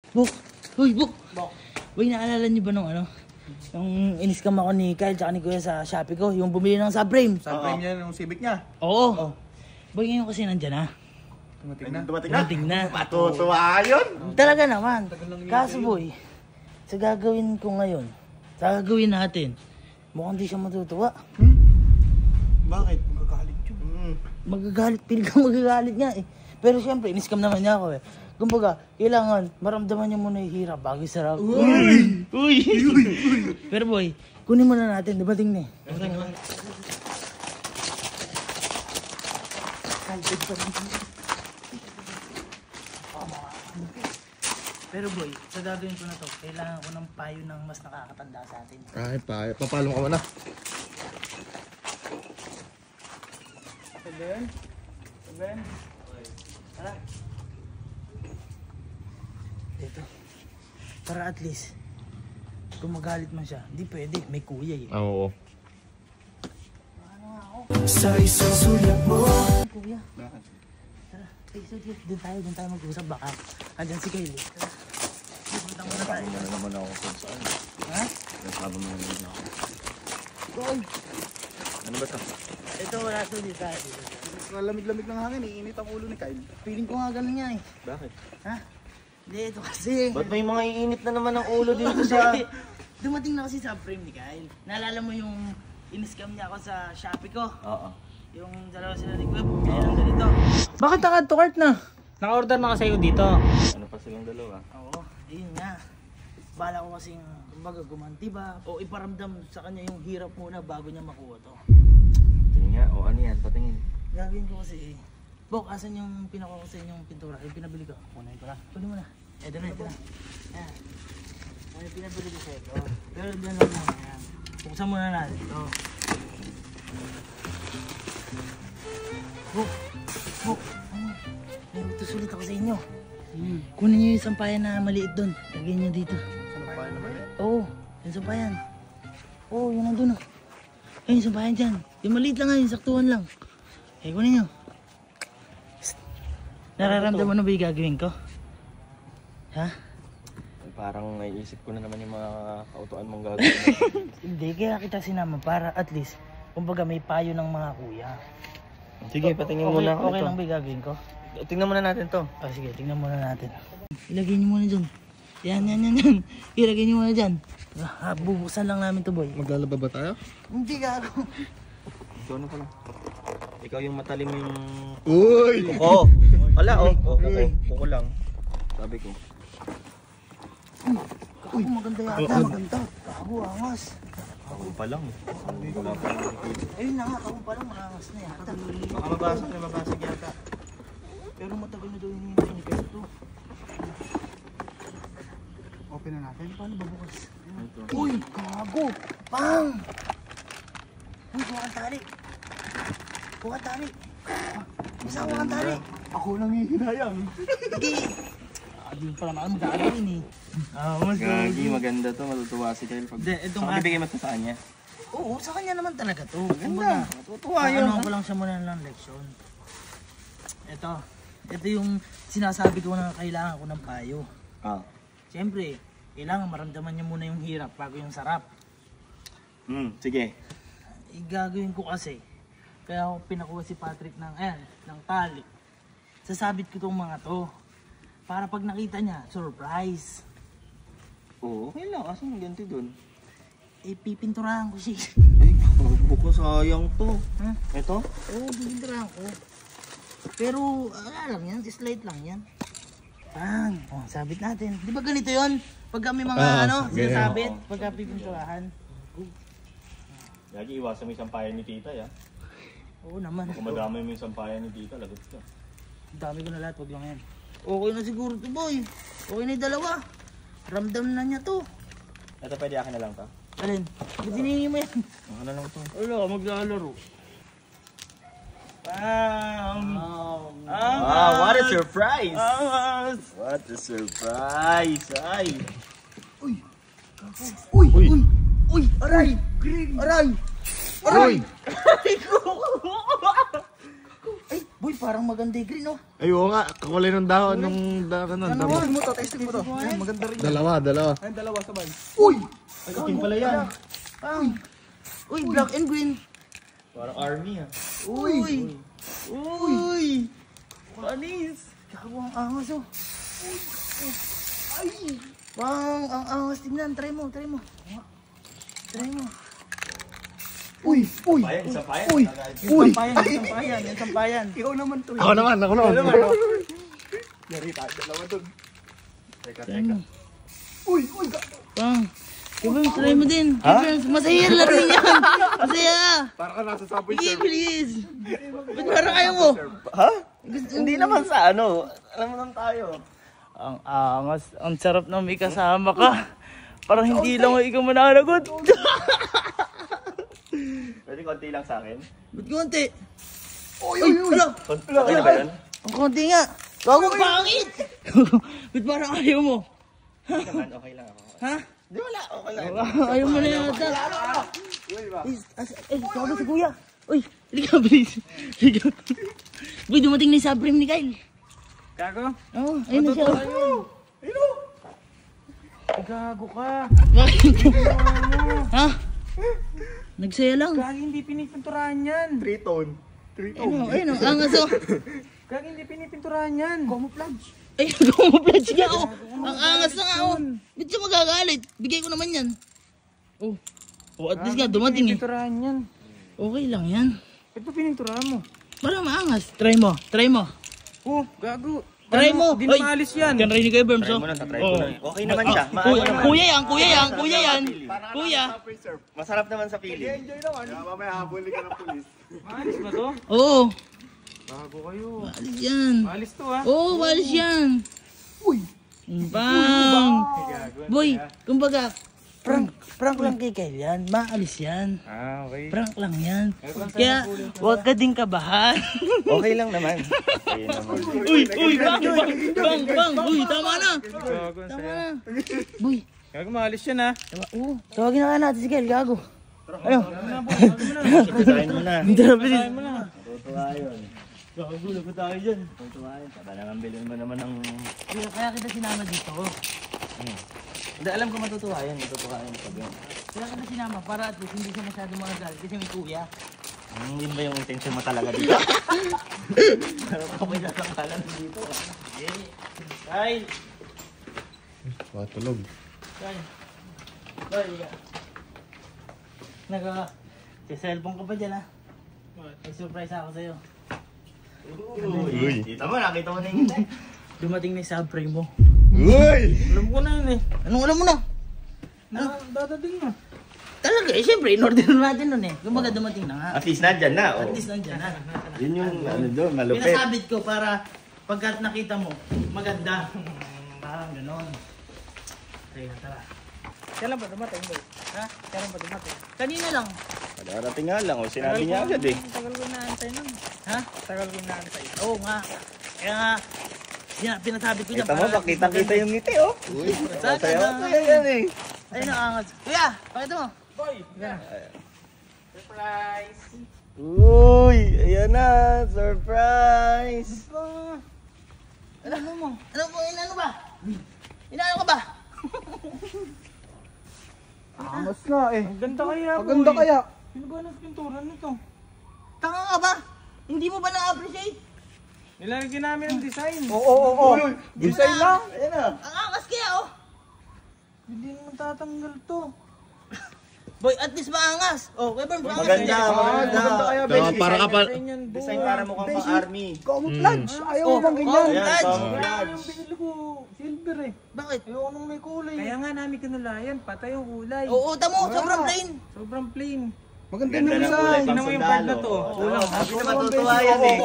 Buk! Uy, Buk! Uy, naalala niyo ba nung ano? Yung in-scam ako ni Kyle tsaka ni Kuya sa Shopee ko, yung bumili ng subframe. Subframe niya yung Civic niya? Oo. Boy, ngayon kasi nandyan na. Dumating na? Matutuwa yun. Talaga naman. Kaso boy, sa gagawin ko ngayon, sa gagawin natin, mukhang di siya matutuwa. Bakit? Magagalit yun. Magagalit, pili ka magagalit nga eh. Pero syempre, in-scam naman niya ako eh. Kumbaga, kailangan maramdaman niya muna yung hirap bago yung sarap. Uy! Pero boy, kunin muna natin, dumating na eh. Pero boy, sa gagawin ko na to, kailangan ko ng payo ng mas nakakatanda sa atin. Ay, payo. Papalo ka muna. Sabihin? Tara. Ito. Para at least, kung magalit man siya, hindi pwede. May kuya eh. Oo. Ano nga ako? Sa isang sulat mo. Kuya. Bakit? Tara. Sige. Doon tayo mag-usap. Baka andyan si Kyle. Tara. Pupunta muna tayo. Ano naman ako kung saan. Ha? Nasabi mo naman ako. Goy! Ano ba ito? Ito wala to dito tayo. Lamig-lamig ng hangin, iinit ang ulo ni Kyle. Feeling ko nga ganun yan eh. Bakit? Ha? Hindi, ito kasi. Ba't may mga iinit na naman ang ulo dito sa... Dumating na kasi sa frame ni Kyle. Naalala mo yung in-scam niya ako sa Shopee ko? Oo. Yung dalawa sila ni Kuya, bumili ng ganito. Bakit nakad to cart na? Naka-order na kasi ako dito. Ano pa silang dalawa? Oo, yun nga. Bala ko kasing, kumbaga, gumanti ba? O iparamdam sa kanya yung hirap muna bago niya makuha to. Tingin nga. O ano yan? Patingin. Gagawin ko kasi, Bok, asan yung pinakuha ko sa inyong pintura? Yung pinabili ko. Kunin ko na. Kunin mo na. Ito na. Ayan. Ano yung pinabili ko sa ito? Pero dyan lang muna. Ayan. Buksan muna natin ito. Bok! Ano? May utos ulit ako sa inyo. Kunin niyo yung sampayan na maliit doon. Lagyan niyo dito. Sampayan na ba yun? Oo, yung sampayan. Oo, yun nandun oh. Ayun, yung sampayan dyan. Yung maliit lang nga, yung saktuhan lang. Eh, kunin nyo. Nararamdaman mo ba yung gagawin ko? Ha? Parang naiisip ko na naman yung mga kautuan mong gagawin. Hindi, kaya kita sinama para at least, kumbaga may payo ng mga kuya. Sige, patingin Okay, muna. okay lang ba yung gagawin ko? Tingnan muna natin to. Ah, sige, tingnan muna natin. Ilagay nyo muna dyan. Yan. Ilagay nyo muna dyan. Bubuksan lang namin to boy. Maglalaba ba tayo? Hindi gago. Ikaw na pala. Ikaw yung matalim yung... Uy! Oo! Wala oh! Kuko lang. Sabi ko. Uy, maganda yata, maganda. Gago, angas. Ako pa lang. Wala pa lang. Ayun na nga, ako pa lang maangas na yata. Baka mabasag yata. Pero matagal na daw yung hinihintay ni Kyle to. Open na natin. Paano ba bukas? Ito. Uy, gago! Pang! Uy, kuha kang tali. Kuha kang tali. Isa kuha kang tali. Ako lang hihinayang. Hindi. Hindi pala naman magagawin eh. Mas Gagi, maganda to. Matutuwa si Kyle. Hindi, itong Saka bibigay mo to sa kanya. Oo, sa kanya naman talaga to. Kumbaga, Matutuwa yun. ano ko lang siya muna ng leksyon. Ito yung sinasabi ko na kailangan ko ng payo. Ah. Siyempre, kailangan maramdaman niya muna yung hirap bago yung sarap. Sige. Gagawin ko kasi, kaya ako pinakuha si Patrick ng tali. Sasabit ko tong mga to. Para pag nakita niya, surprise. Oo, okay lang. Kasi yung ganti dun. Eh, pipinturahan ko siya. Ay, buko sayang to. Ha? Ito? Oo, pipinturahan ko. Pero, ala lang yan, slight lang yan. Bang! Oh, sabit natin. Di ba ganito yon? Pagka may mga sinasabit, pagka pipinturahan. Lagi iwasan mo yung sampayan ni tita, ya. Oo naman. Kung madamay mo yung sampayan ni tita, lagot ka. Dami ko na lahat, wag lang yan. Okay na siguro to boy. Okay na yung dalawa. Ramdam na niya to. Ito pwede akin na lang to. Alin? Ba't hiningi mo yan? Ano lang to? Wala, maglalaro. Wow, what a surprise! Angas! What a surprise! Ay! Uy! Aray! Aray! Aray! Ay, boy, Uy, parang maganda yung green, oh. Ay, oo nga. Kakulay ng dahon nung dahon. Testing mo to, testing mo to. Ay, maganda rin. Dalawa. Ay, dalawa sabay. Uy! Ay, itim pala yan. Uy, black and green. Parang army ah. Uy! Uy! Panis! Gago ang angas, oh. Ay! Bang, ang angas. Tingnan, try mo. Try mo. Uy! Isa pa yan. Uy! Yung sampayan. Ikaw naman to. Ako naman. Yari tayo. Dalawa dun. Teka. Uy! Bang. Kevin, try mo din. Kevin, masaya laro yan. Masaya. Para ka nasa subway Sige, surf. please. Ba't parang ayaw mo? Ha? Hindi naman sa ano. Alam mo naman tayo. Ang angas. Ang sarap na may kasama ka. Parang hindi lang ikaw mananagot. Pwede konti lang sa akin. Ba't konti? Uy! Hala. Okay na ba yan? Ang konti nga. Gago pangit. Ba't parang ayaw mo? Okay lang ako. Ha? Di wala, okay lang. Ayaw mo na yata. Sabi si kuya. Uy, halika please. Halika. Uy, dumating na yung subprime ni Kyle. Gago? Oo, ayun na siya. Gago ka. Bakit? Ha? Nagsaya lang. Gagi hindi pinipinturahan yan. Triton. Ayun, angas oh. Gagi hindi pinipinturahan yan. Camouflage. Ayun, camouflage nga oh. Ang angas na nga oh. Ba't siya magagalit? Bigay ko naman yan. Oh. Oh, at least nga dumating eh. Pinipinturahan yan. Okay lang yan. Ba't ba pininturahan mo? Parang maangas. Try mo. Oh, gago. Try mo. Hindi na maalis yan. Can rinig kayo, Berms, Try oh. mo na, try ko na. Okay naman siya. Kuya, Maano naman. kuya yan. Kuya. Masarap naman sa feeling. Enjoy naman. Mamaya habulin ka ng pulis. Maalis ba to? Oo. Gago kayo. Maalis yan. Maalis to ha. Oo, maalis yan. Uy! Bang! Boy, kumbaga, prank lang kay Kyle yan. Maalis yan. Ah, okay. Prank lang yan. Kaya, huwag ka din kabahan. Okay lang naman. Okay naman. Uy, bang. Uy, tama na. Gago, ang Tama saya. na. Boy, Gago, maalis yan ha. oo. Tawagin na nga natin si Kyle, gago. Ano? Design mo na. Hindi na, please. Tutuwa yun. Gago, lagot tayo dyan. Tutuwa yun. Saka naman bilhin mo naman ng... Kaya kita sinama dito. Hindi, alam ko matutuwa yun. Matutuwa yun. Kaya kita sinama para at least hindi siya masyado magagal kasi may kuya. Yun ba yung intention mo talaga dito? Pero kung may nasangkalan dito. Kyle! Matulog. Kyle! Boy, cellphone ka pa dyan ha? May surprise ako sa'yo. Uy! Kita mo, nakita mo na yung ngiti. Dumating na yung subprime mo. Uy! Alam ko na yun eh. Anong alam mo na? Dadating na. Talaga eh, syempre, in-order natin nun eh. Kumbaga dumating na nga. At least nandyan na. At Oh. least nandyan na. Yun yung ano doon, malupit. Pinasabit ko para pagkat nakita mo, maganda. Parang gano'n. Tara. Kailan ba dumating boy? Ha? Kailan ba dumating? Kanina lang. Darating nga lang. Oh. Sinabi niya agad eh. Tagal ko inaantay nun. Ha? Tagal ko inaantay. Oo nga. Kaya nga, pinasabit ko dyan. Kita mo, pakita-kita yung ngiti oh. Uy, Saan masaya na? masaya yan eh. Ayun ang angas. Kuya, pakita mo. Boy! Surprise! Uy, ayan na. Surprise! Ano mo? Ano ba? Inaano ka ba? Angas nga eh. Ang ganda kaya boy. Maganda kaya. Sino ba nagpintura nito? Tanga ka ba? Hindi mo ba na-appreciate? Nilalagyan namin ang design. Oo. Design lang. Ayan na. Ang angas kaya oh. Hindi naman tatanggal to. Boy, at least maangas. Oh, Weber, maangas. Maganda, maganda. Maganda kaya, Design baby. Para ka pa... Design yan boy. Design para mukhang pang army. Camouflage. Ayaw mo bang ganyan? Ayan, Camouflage. Kaya camouflage. yung binili ko, silver eh. Bakit? Ayoko nung may kulay. Kaya nga namin kinulayan, patay yung kulay. Oo, tamo, sobrang plain. Sobrang plain. Maganda Ganda yung ng design. kulay, Tingnan mo yung part na to. pangsundalo. Kulang. Sabi na matutuwa yan eh.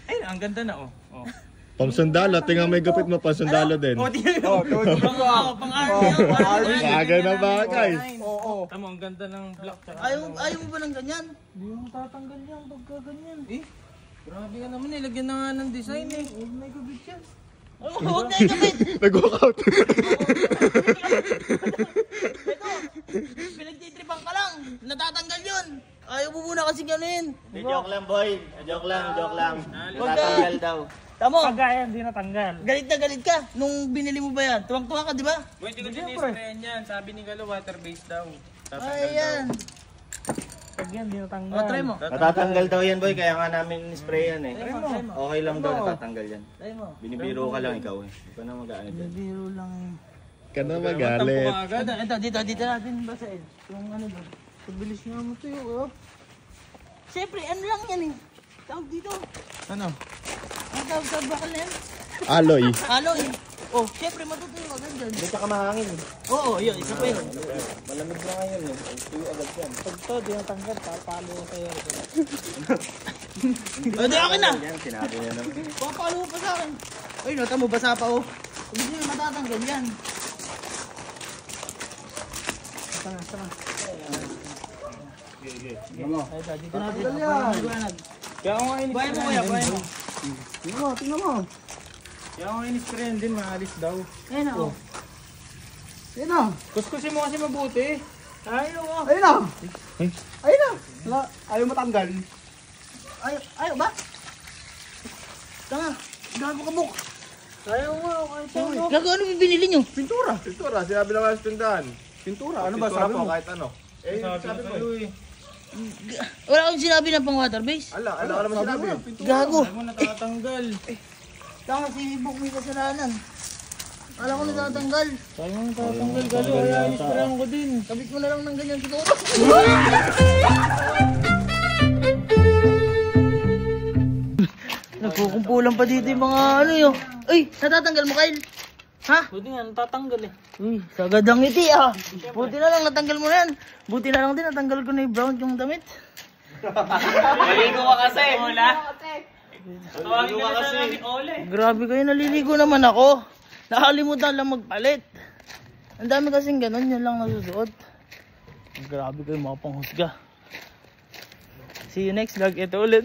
Ay, ang ganda na oh. Oh. Pangsundalo. Tingnan may gupit mo. Pangsundalo din. Oh, tingnan mo. Pang-arte. Bagay na bagay. Tama, ang ganda ng black. Tsaka Ayaw mo ba ng ganyan? hindi mo tatanggal yan pagka ganyan. Eh, grabe ka naman eh. Lagyan na nga ng design eh. Huwag na ikabit yan. Oh, huwag na ikabit. Nag-walkout. Ito, pinagtitripan ka lang. Natatanggal yun. Ayaw mo muna kasi ganin. Hindi, joke lang, boy. Joke lang. Wag ka. Tatanggal daw. Tamo, Kagaya, hindi natanggal. galit na galit ka nung binili mo ba yan? Tuwang-tuwa ka, di ba? Boy, di ko sinisprayan yan. Sabi ni Galo, water-based daw. Ay, yan. Pag yan, hindi natanggal. O, try mo. Natatanggal daw yan, boy. Kaya nga namin spray yan eh. Try mo. Okay lang daw natatanggal yan. Try mo. Binibiro ka lang ikaw eh. Hindi ka na mag-ano dyan. Biro lang. Ka na magalit. Ito, dito natin basahin. Yung ano doon. Pabilis nga mo ito yung, siyempre, ano lang yan eh. Tawag dito. Ano? Ang tawag sa bakal na yan. Aloy. Aloy. Oh, siyempre matutuyo agad dyan. Hindi ka mahangin eh. Oo, yun, isa pa yun. Malamig na ngayon eh. Tuyo agad yan. Pag to, hindi natanggal. Papalo ko sa'yo. O, di akin na. Yan, sinabi niya naman. Papalo mo pa sa akin. Uy, nota mo, basa pa oh. Hindi nyo matatanggal yan. Sana. Ay, dito natin. Maliwanag. Kaya ako nga Buhay mo kuya, buhay mo. Tingnan mo. Kaya ako nga inisprayan din, maalis daw. Ayun na, oh. Ayun na. Kuskusin mo kasi mabuti. Ayaw, oh. Ayun na. Ayun na. Wala, ayaw matanggal. Ayaw ba? Tanga, gago ka buk. Ayaw nga, kahit ano. Gago, ano yung binili nyo? Pintura. Sinabi lang nga sa tindahan. Pintura. Ano ba sabi mo? Kahit ano. Eh, Sabi ko eh. Wala akong sinabi na pang water base. Ala ka naman sinabi. Gago. Ayaw mo natatanggal. Tanga, si Buk may kasalanan. Alam ko natatanggal. Ayaw mo natatanggal, Galo. Kaya inisprayan ko din. Kabit mo na lang ng ganyan siguro. Nagkukumpulan pa dito yung mga ano yun. Uy, natatanggal mo, Kyle? Ha? Buti nga, natatanggal eh. Uy, sagad ang ngiti ah. Buti na lang natanggal mo na yan. Buti na lang din natanggal ko na yung brown yung damit. Naligo ka kasi. Wala. Tawagin ka na namin, Ole. Grabe kayo, naliligo naman ako. Nakalimutan lang magpalit. Ang dami kasing ganun, yun lang nasusuot. Grabe kayo mga panghusga. See you next vlog. Ito ulit.